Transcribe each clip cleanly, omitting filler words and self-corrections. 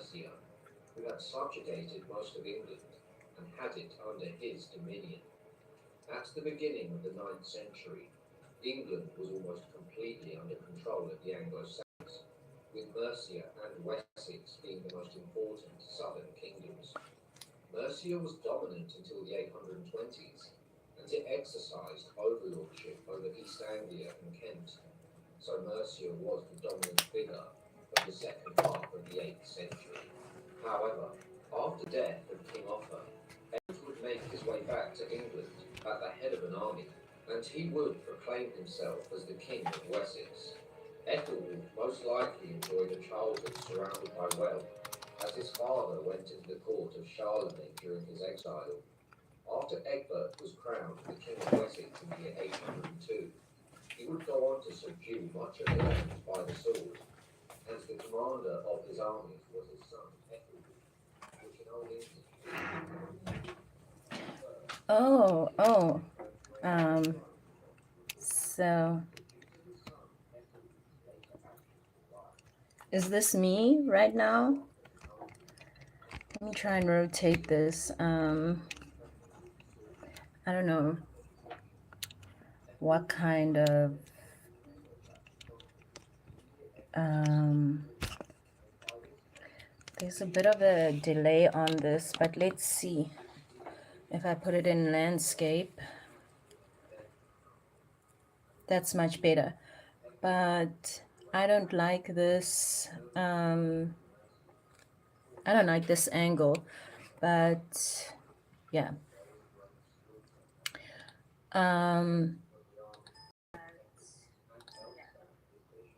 Mercia, who had subjugated most of England and had it under his dominion. At the beginning of the ninth century, England was almost completely under control of the Anglo-Saxons, with Mercia and Wessex being the most important southern kingdoms. Mercia was dominant until the 820s, and it exercised overlordship over East Anglia and Kent, so Mercia was the dominant figure of the second half of the 8th century. However, after the death of King Offa, Edward would make his way back to England at the head of an army, and he would proclaim himself as the King of Wessex. Ethelwulf most likely enjoyed a childhood surrounded by wealth, as his father went into the court of Charlemagne during his exile. After Egbert was crowned the King of Wessex in the year 802, he would go on to subdue much of the land by the sword, as the commander of his armies was his son Ethelwulf, which in Old English. Oh, oh. Um, so is this me right now? Let me try and rotate this. I don't know what kind of um, there's a bit of a delay on this, but let's see if I put it in landscape. That's much better. But I don't like this. I don't like this angle, but yeah.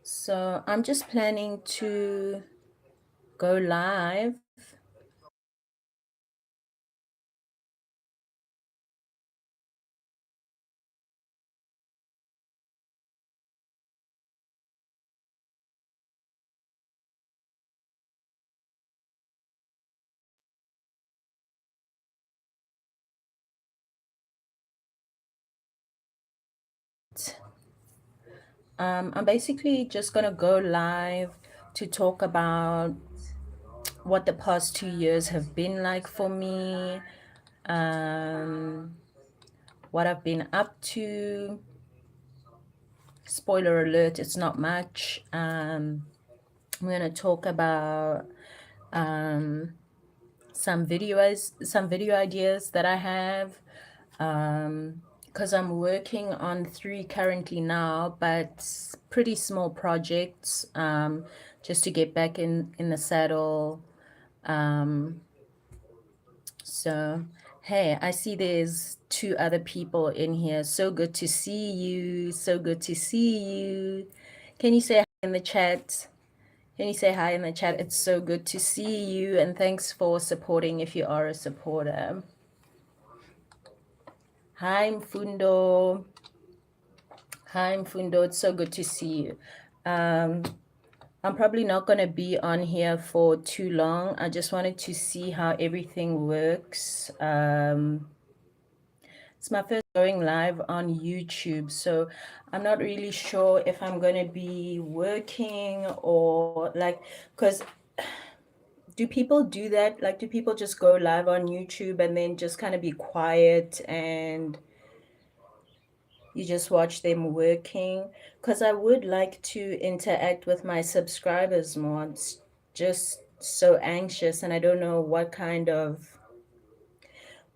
So I'm just planning to go live. I'm basically just gonna go live to talk about what the past 2 years have been like for me, um, what I've been up to. Spoiler alert, it's not much. I'm gonna talk about some video ideas that I have, because I'm working on 3 currently now, but pretty small projects, just to get back in the saddle. So hey, I see there's 2 other people in here. So good to see you. So good to see you. Can you say hi in the chat? Can you say hi in the chat? It's so good to see you, and thanks for supporting if you are a supporter. Hi, Mfundo. Hi, Mfundo. It's so good to see you. I'm probably not going to be on here for too long. I just wanted to see how everything works. It's my first going live on YouTube, so I'm not really sure if I'm going to be working or like, because do people do that? Like, do people just go live on YouTube and then just kind of be quiet and you just watch them working? Because I would like to interact with my subscribers more. It's just so anxious and I don't know what kind of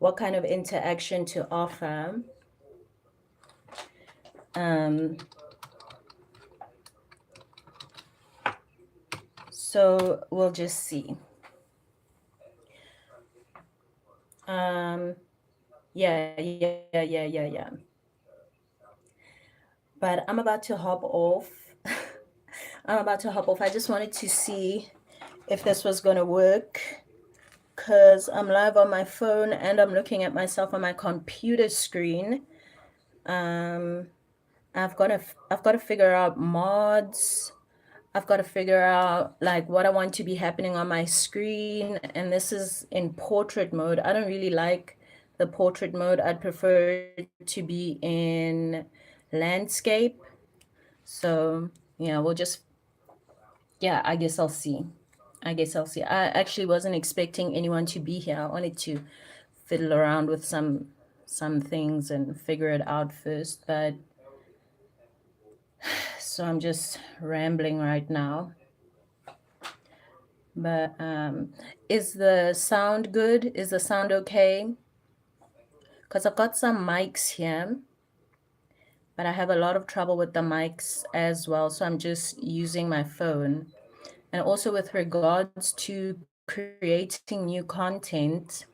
interaction to offer. So we'll just see. Yeah. But I'm about to hop off. I'm about to hop off. I just wanted to see if this was going to work, because I'm live on my phone and I'm looking at myself on my computer screen. I've got to figure out mods. I've got to figure out like what I want to be happening on my screen, and this is in portrait mode. I don't really like the portrait mode. I'd prefer to be in landscape. So yeah, I guess I'll see. I guess I'll see. I actually wasn't expecting anyone to be here. I wanted to fiddle around with some things and figure it out first, but so I'm just rambling right now. But is the sound good? Is the sound okay? Because I've got some mics here, but I have a lot of trouble with the mics as well. So I'm just using my phone. And also with regards to creating new content,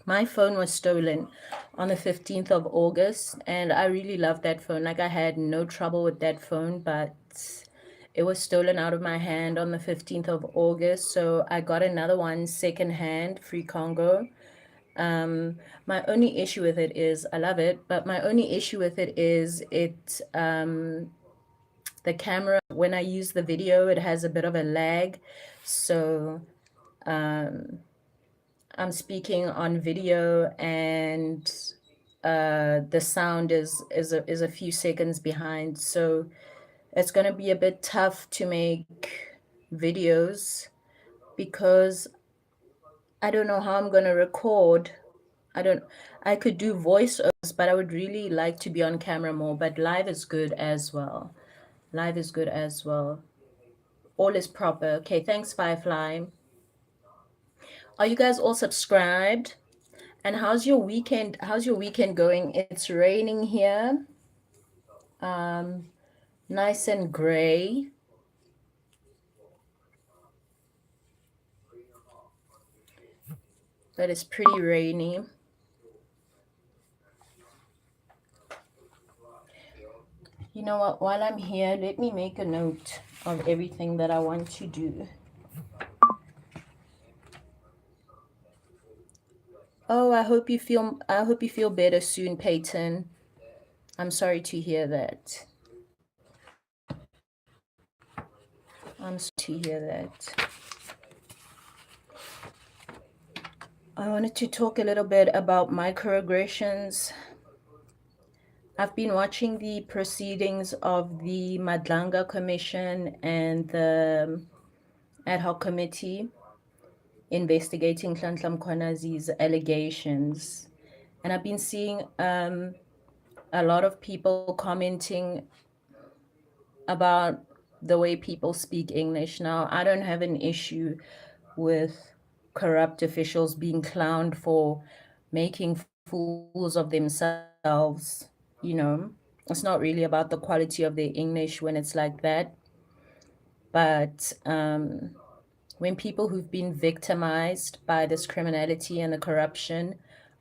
my phone was stolen on the 15th of August, and I really love that phone. Like, I had no trouble with that phone, but it was stolen out of my hand on the 15th of August. So I got another one secondhand, free Congo. My only issue with it is I love it, but my only issue with it is the camera, when I use the video, it has a bit of a lag. So um, I'm speaking on video, and the sound is a few seconds behind. So it's going to be a bit tough to make videos because I don't know how I'm going to record. I don't I could do voiceovers, but I would really like to be on camera more, but live is good as well. Live is good as well. All is proper. Okay, thanks Firefly. Are you guys all subscribed? And how's your weekend? How's your weekend going? It's raining here. Um, nice and gray, but it's pretty rainy. You know what? While I'm here, let me make a note of everything that I want to do. Oh, I hope you feel better soon, Peyton. I'm sorry to hear that. I'm sorry to hear that. I wanted to talk a little bit about microaggressions. I've been watching the proceedings of the Madlanga Commission and the ad hoc committee investigating Nhlanhla Mkhwanazi's allegations. And I've been seeing a lot of people commenting about the way people speak English. Now, I don't have an issue with corrupt officials being clowned for making fools of themselves. You know, it's not really about the quality of their English when it's like that. But when people who've been victimized by this criminality and the corruption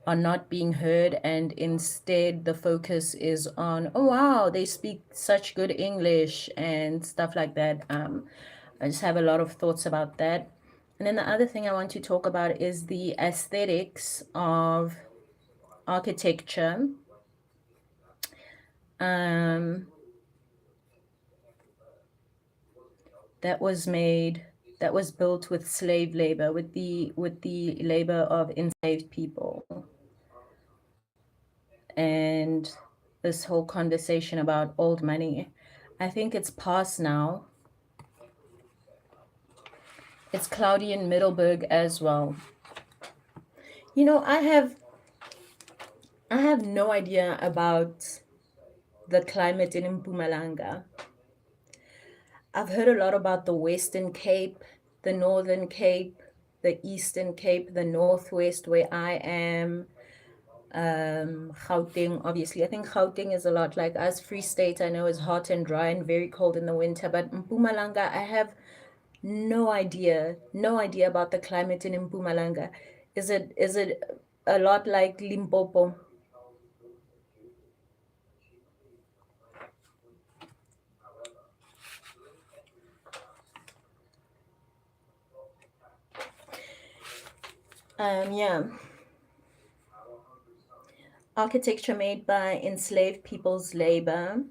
are not being heard, and instead the focus is on, oh wow, they speak such good English and stuff like that. I just have a lot of thoughts about that. And then the other thing I want to talk about is the aesthetics of architecture. Um, that was made that was built with slave labor, with the labor of enslaved people. And this whole conversation about old money, I think it's past now. It's cloudy in Middleburg as well. You know, I have no idea about the climate in Mpumalanga. I've heard a lot about the Western Cape, the Northern Cape, the Eastern Cape, the Northwest where I am, Gauteng, obviously. I think Gauteng is a lot like us. Free State, I know, is hot and dry and very cold in the winter. But Mpumalanga, I have no idea about the climate in Mpumalanga. Is it a lot like Limpopo? Yeah. Architecture made by enslaved people's labor.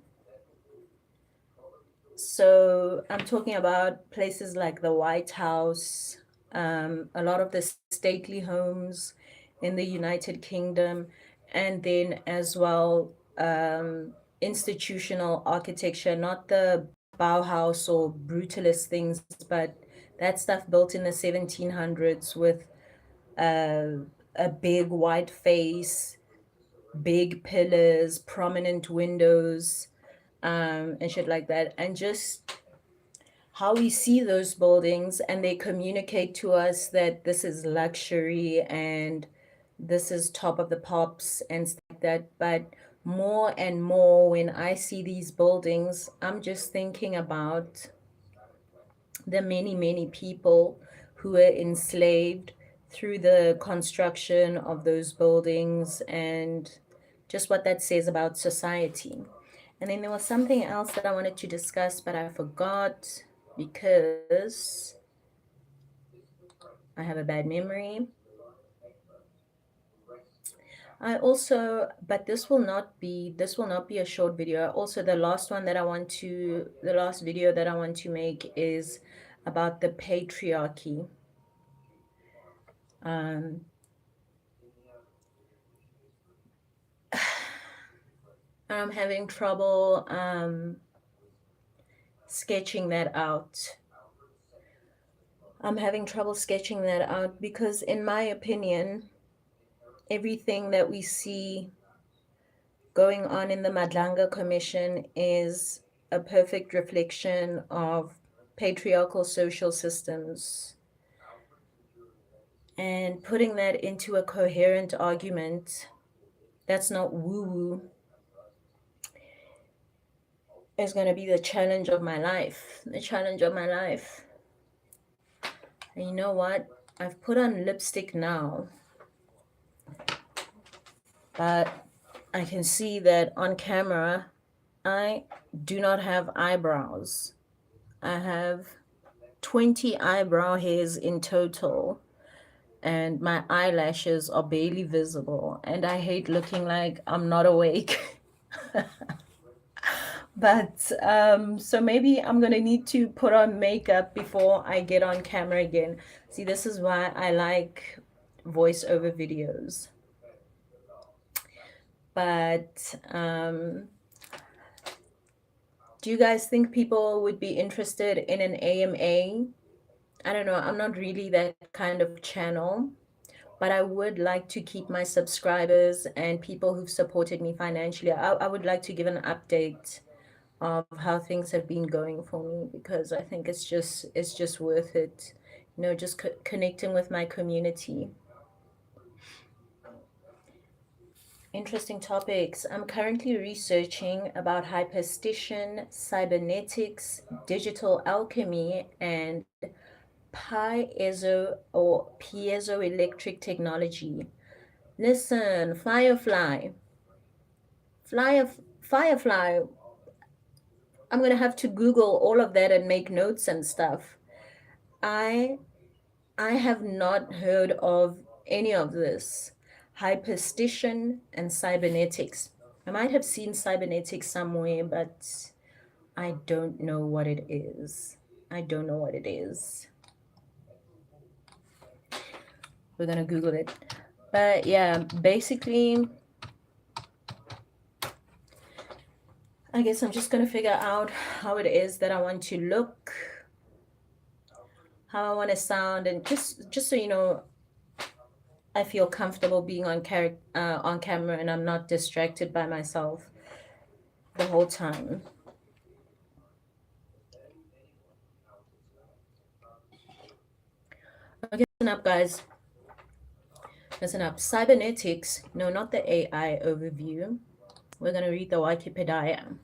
So I'm talking about places like the White House, a lot of the stately homes in the United Kingdom, and then as well institutional architecture, not the Bauhaus or brutalist things, but That stuff built in the 1700s with a big white face, big pillars, prominent windows, and shit like that. And just how we see those buildings and they communicate to us that this is luxury and this is top of the pops and stuff like that. But more and more, when I see these buildings, I'm just thinking about the many, many people who were enslaved through the construction of those buildings and just what that says about society. And then there was something else that I wanted to discuss, but I forgot because I have a bad memory. I also, but this will not be a short video. Also, the last video that I want to make is about the patriarchy. Um, I'm having trouble sketching that out. I'm having trouble sketching that out because, in my opinion, everything that we see going on in the Madlanga Commission is a perfect reflection of patriarchal social systems. And putting that into a coherent argument that's not woo woo is going to be the challenge of my life. The challenge of my life. And you know what? I've put on lipstick now, but I can see that on camera I do not have eyebrows. I have 20 eyebrow hairs in total, and my eyelashes are barely visible, and I hate looking like I'm not awake. But so maybe I'm gonna need to put on makeup before I get on camera again. See, this is why I like voiceover videos. But do you guys think people would be interested in an AMA? I don't know. I'm not really that kind of channel, but I would like to keep my subscribers and people who've supported me financially. I would like to give an update of how things have been going for me, because I think it's just worth it. Just connecting with my community. Interesting topics. I'm currently researching about hyperstition, cybernetics, digital alchemy, and piezoelectric technology. Listen, Fly, Firefly. I'm gonna have to Google all of that and make notes and stuff. I I have not heard of any of this. Hyperstition and cybernetics. I might have seen cybernetics somewhere, but I don't know what it is. I don't know what it is. We're gonna Google it. But yeah, basically, I guess I'm just gonna figure out how it is that I want to look, how I want to sound, and just so you know, I feel comfortable being on camera, and I'm not distracted by myself the whole time. Okay, listen up, guys. Listen up. Cybernetics. No, not the AI overview. We're gonna read the Wikipedia.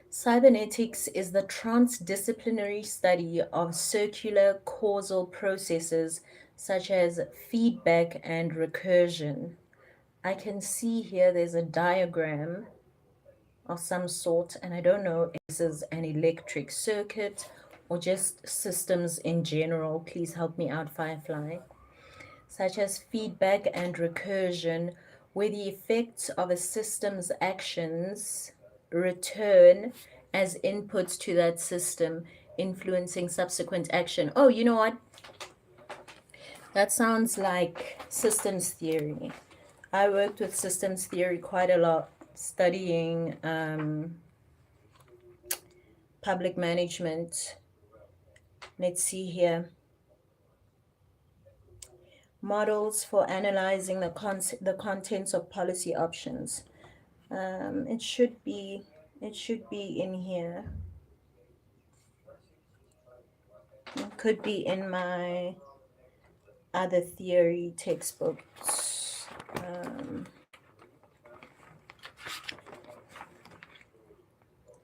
Cybernetics is the transdisciplinary study of circular causal processes such as feedback and recursion. I can see here there's a diagram of some sort, and I don't know if this is an electric circuit or just systems in general. Please help me out, Firefly. Such as feedback and recursion, where the effects of a system's actions return as inputs to that system, influencing subsequent action. Oh, you know what? That sounds like systems theory. I worked with systems theory quite a lot, studying public management. Let's see here. Models for analyzing the contents of policy options. It should be in here. It could be in my other theory textbooks.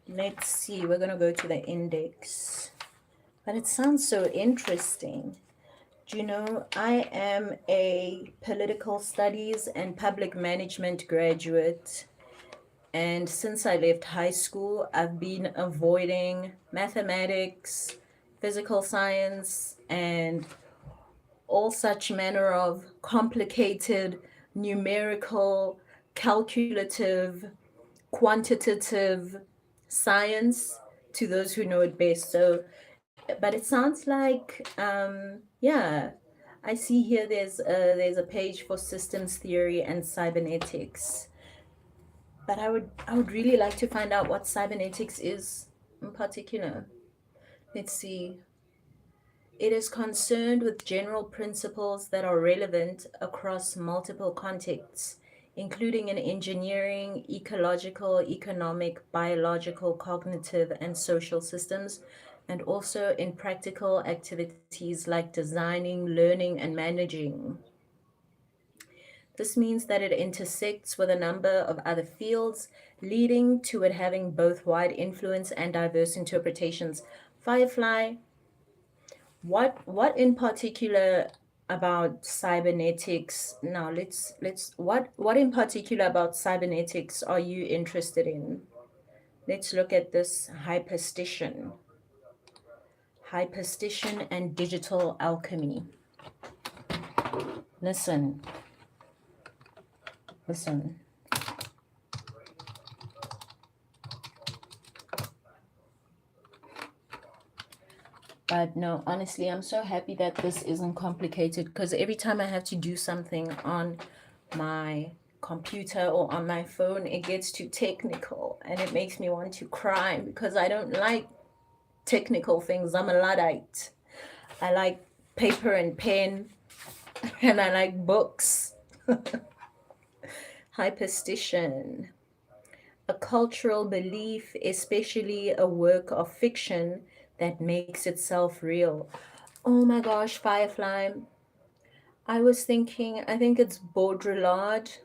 Let's see, we're going to go to the index. But it sounds so interesting. Do you know, I am a political studies and public management graduate. And since I left high school, I've been avoiding mathematics, physical science, and all such manner of complicated, numerical, calculative, quantitative science to those who know it best. So, but it sounds like, yeah, I see here there's a page for systems theory and cybernetics. But I would really like to find out what cybernetics is in particular. Let's see. It is concerned with general principles that are relevant across multiple contexts, including in engineering, ecological, economic, biological, cognitive, and social systems, and also in practical activities like designing, learning, and managing. This means that it intersects with a number of other fields, leading to it having both wide influence and diverse interpretations. Firefly, what in particular about cybernetics? Now let's what in particular about cybernetics are you interested in? Let's look at this hyperstition and digital alchemy. Listen. But no, honestly, I'm so happy that this isn't complicated, because every time I have to do something on my computer or on my phone, it gets too technical and it makes me want to cry, because I don't like technical things. I'm a Luddite. I like paper and pen and I like books. Hyperstition. A cultural belief, especially a work of fiction that makes itself real. Oh my gosh, Firefly. I was thinking, I think it's Baudrillard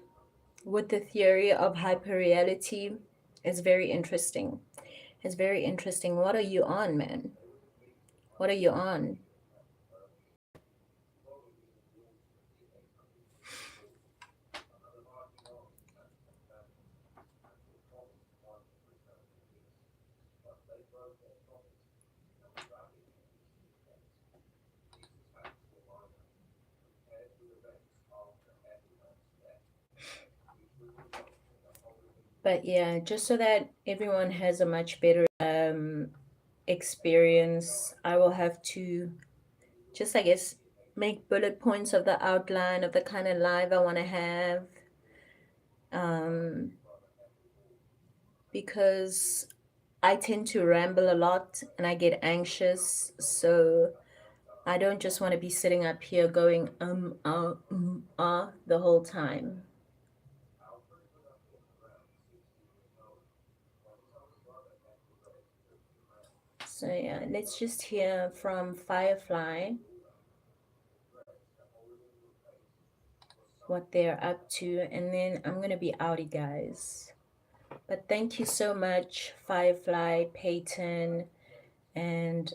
with the theory of hyperreality. It's very interesting. It's very interesting. What are you on, man? What are you on? But yeah, just so that everyone has a much better experience, I will have to just, I guess, make bullet points of the outline of the kind of live I want to have. Because I tend to ramble a lot and I get anxious. So I don't just want to be sitting up here going, the whole time. So yeah, let's just hear from Firefly what they're up to, and then I'm gonna be outie, guys. But thank you so much, Firefly, Peyton, and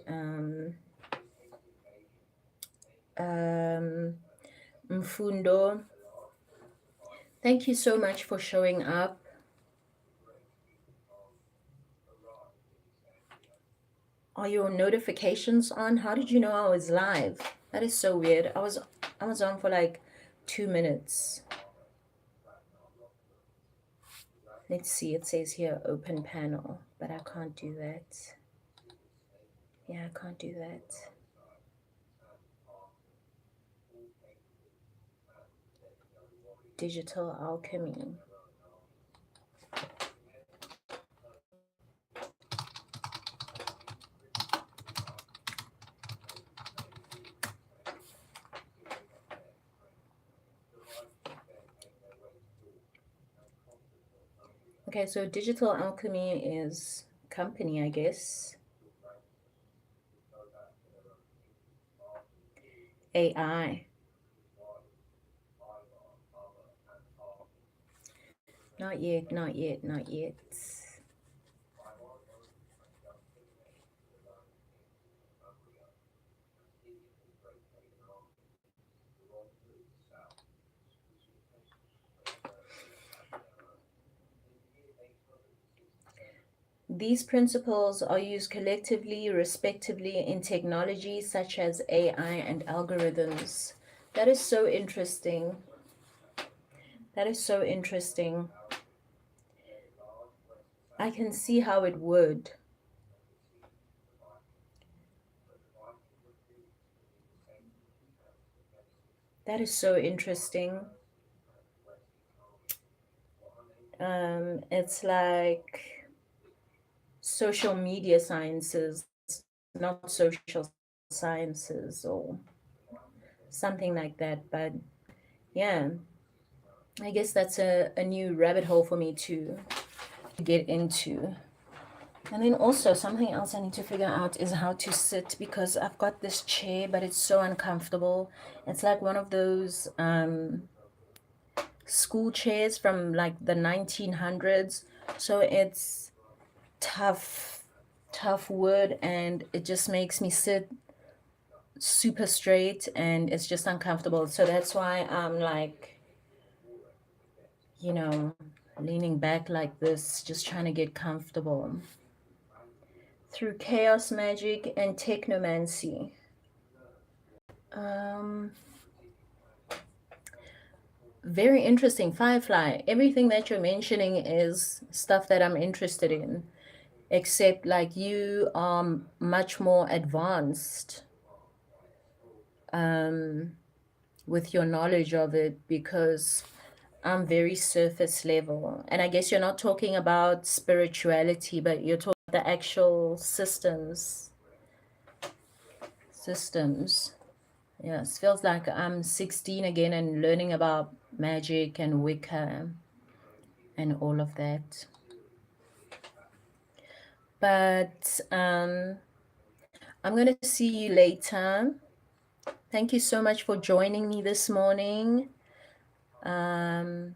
Mfundo. Thank you so much for showing up. Are your notifications on? How did you know I was live? That is so weird. I was on for like 2 minutes. Let's see, it says here open panel, but I can't do that. Yeah, I can't do that. Digital alchemy. Okay, so Digital Alchemy is company, I guess. AI. Not yet, not yet, not yet. These principles are used collectively, respectively, in technology such as AI and algorithms. That is so interesting. That is so interesting. I can see how it would. That is so interesting. It's like social media sciences, not social sciences or something like that. But yeah, I guess that's a new rabbit hole for me to get into. And then also something else I need to figure out is how to sit because I've got this chair, but it's so uncomfortable. It's like one of those school chairs from like the 1900s. So it's tough, tough wood, and it just makes me sit super straight and it's just uncomfortable. So that's why I'm like, you know, leaning back like this, just trying to get comfortable. Through chaos magic and technomancy. Um, Very interesting. Firefly. Everything that you're mentioning is stuff that I'm interested in, except like you are much more advanced um, with your knowledge of it because I'm very surface level. And I guess you're not talking about spirituality, but you're talking about the actual systems. Systems. Yes, feels like I'm 16 again and learning about magic and Wicca and all of that. But I'm going to see you later. Thank you so much for joining me this morning. Um,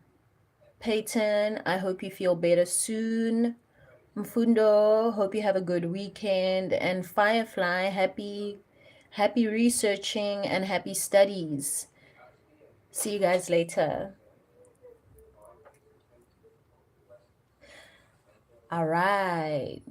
Peyton, I hope you feel better soon. Mfundo, hope you have a good weekend. And Firefly, happy researching and happy studies. See you guys later. All right.